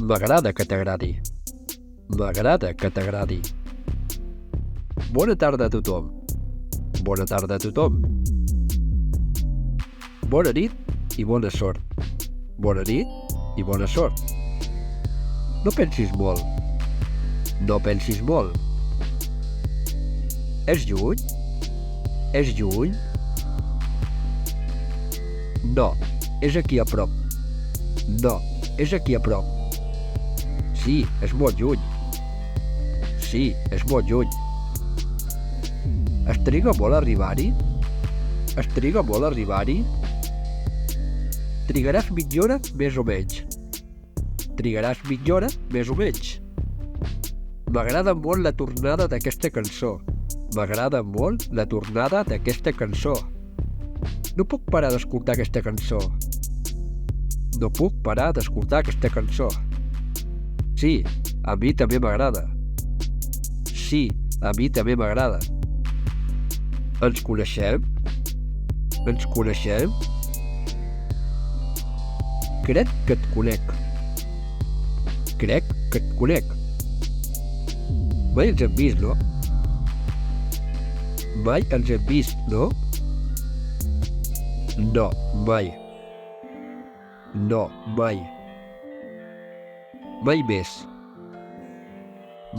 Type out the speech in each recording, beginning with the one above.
M'agrada que t'agradi. M'agrada que t'agradi. Bona tarda a tothom. Bona tarda a tothom. Bona nit i bona sort. Bona nit i bona sort. No pensis molt. No pensis molt. És lluny? És lluny? No, és aquí a prop. No, és aquí a prop. Sí, és molt lluny. Sí, és molt lluny. Es triga molt a arribar-hi? Es triga molt a arribar-hi? Trigaràs mitja hora més o menys. Trigaràs mitja hora més o menys. M'agrada molt la tornada d'aquesta cançó. M'agrada molt la tornada d'aquesta cançó. No puc parar d'escoltar aquesta cançó. No puc parar d'escoltar aquesta cançó. Sí, a mi també m'agrada. Sí, a mi també m'agrada. Ens coneixem? Ens coneixem? Crec que et conec. Crec que et conec. Mai ens hem vist, no? Mai ens hem vist, no? No, mai. No, mai. Mai més.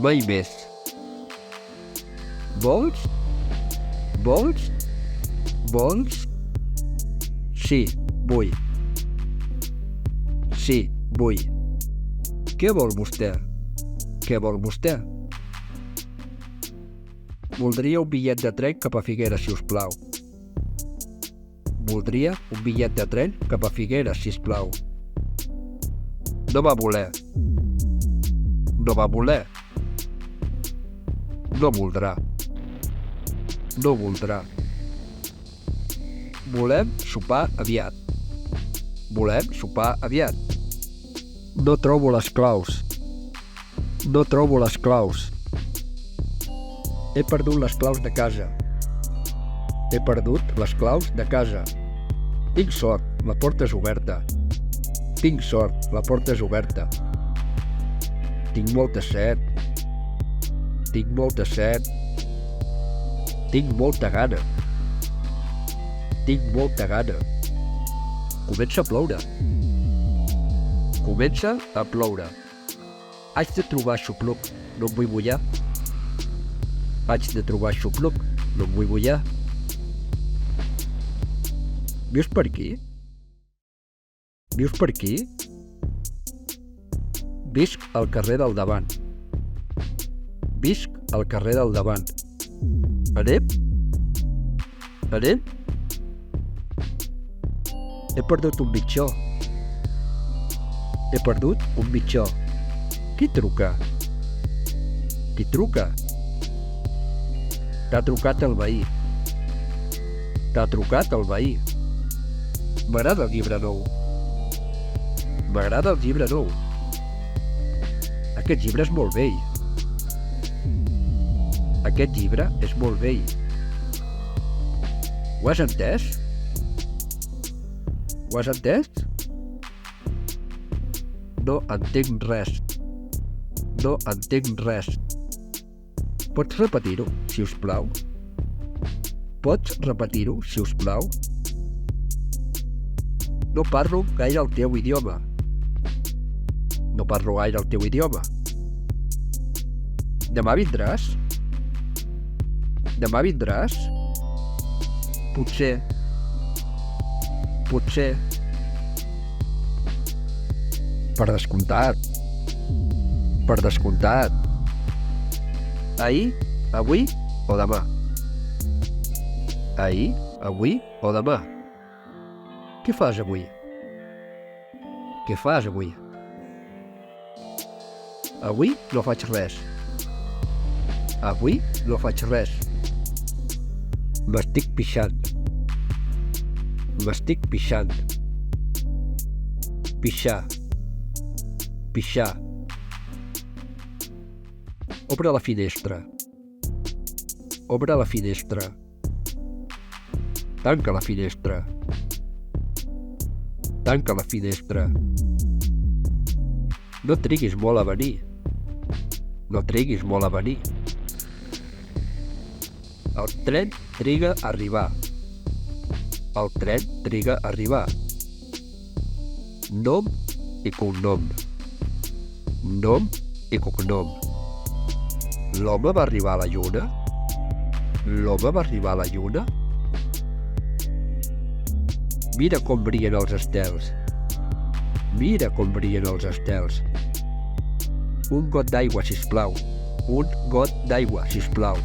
Mai més. Vols? Vols? Vols? Sí, vull. Sí, vull. Què vol vostè? Què vol vostè? Voldria un bitllet de tren cap a Figueres, si us plau. Voldria un bitllet de tren cap a Figueres, si us plau. No va voler. No va voler. No voldrà. No voldrà. Volem sopar aviat. Volem sopar aviat. No trobo les claus. No trobo les claus. He perdut les claus de casa. He perdut les claus de casa. Tinc sort, la porta és oberta. Tinc sort, la porta és oberta. Tinc molta set. Tinc molta set. Tinc molta gana. Tinc molta gana. Comença a ploure. Comença a ploure. Haig de trobar xupluc, no em vull mullar. Haig de trobar xupluc, no em vull mullar. Vius per aquí? Vius per aquí? Visc al carrer del davant. Visc al carrer del davant. Anem? Anem? He perdut un mitjó. He perdut un mitjó. Qui truca? Qui truca? T'ha trucat el veí. T'ha trucat el veí. M'agrada el llibre nou. M'agrada el llibre nou. Aquest llibre és molt vell. Aquest llibre és molt vell. Ho has entès? Ho has entès? No entenc res. No entenc res. Pots repetir-ho, si us plau? Pots repetir-ho, si us plau? No parlo gaire el teu idioma. No parlo gaire el teu idioma. Demà vindràs? Demà vindràs? Potser. Potser. Per descomptat. Per descomptat. Ahir, avui o demà? Ahir, avui o demà? Què fas avui? Què fas avui? Avui no faig res. Avui no faig res. M'estic pixant. M'estic pixant. Pixar. Pixar. Obre la finestra. Obre la finestra. Tanca la finestra. Tanca la finestra. No triguis molt a venir. No triguis molt a venir. El tren triga a arribar. El tren triga a arribar. Nom i cognom. Nom i cognom. L'home va arribar a la lluna? L'home va arribar a la lluna? Mira com brillen els estels. Mira com brillen els estels. Un got d'aigua, sisplau. Un got d'aigua, sisplau.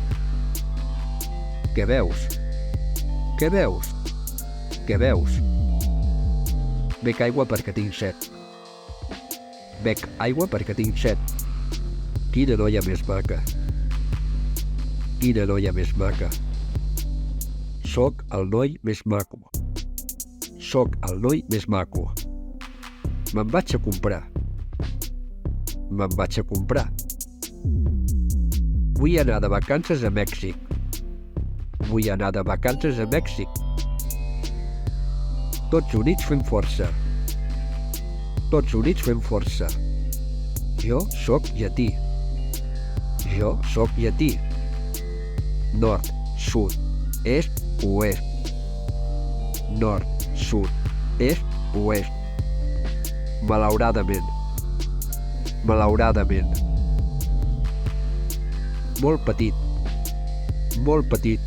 Què veus? Què veus? Què veus? Bec aigua perquè tinc set. Bec aigua perquè tinc set. Quina noia més maca. Quina noia més maca. Soc el noi més maco. Soc el noi més maco. Me'n vaig a comprar. Me'n vaig a comprar. Vull anar de vacances a Mèxic. Vull anar de vacances a Mèxic. Tots units fem força. Tots units fem força. Jo sóc llatí. Jo sóc llatí. Nord, sud, est, oest. Nord, sud, est, oest. Malauradament. Malauradament. Molt petit. Molt petit.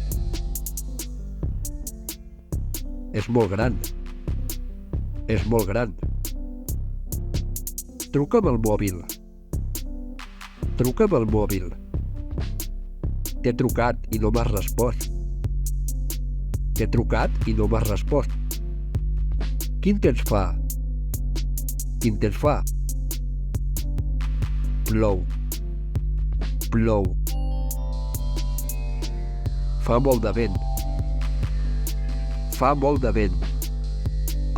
És molt gran. És molt gran. Truca'm al mòbil. Truca'm al mòbil. T'he trucat i no m'has respost. T'he trucat i no m'has respost. Quin temps fa? Quin temps fa? Plou. Plou. Fa molt de vent. Fa molt de vent.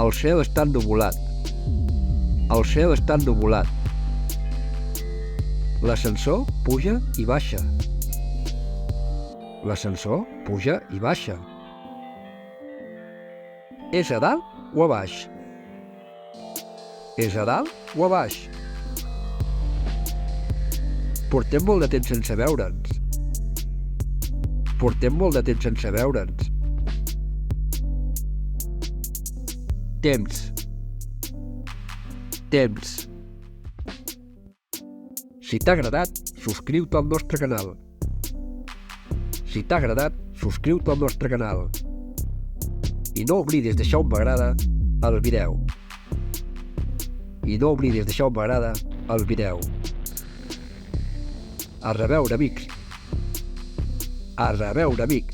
El cel està ennuvolat. El cel està ennuvolat. L'ascensor puja i baixa. L'ascensor puja i baixa. És a dalt o a baix? És a dalt o a baix? Portem molt de temps sense veure'ns. Portem molt de temps sense veure'ns. Temps. Temps. Si t'ha agradat, subscriu-te al nostre canal. Si t'ha agradat, subscriu-te al nostre canal. I no oblidis deixar un m'agrada al vídeo. I no oblidis deixar un m'agrada al vídeo. A reveure, amics. A reveure, amic.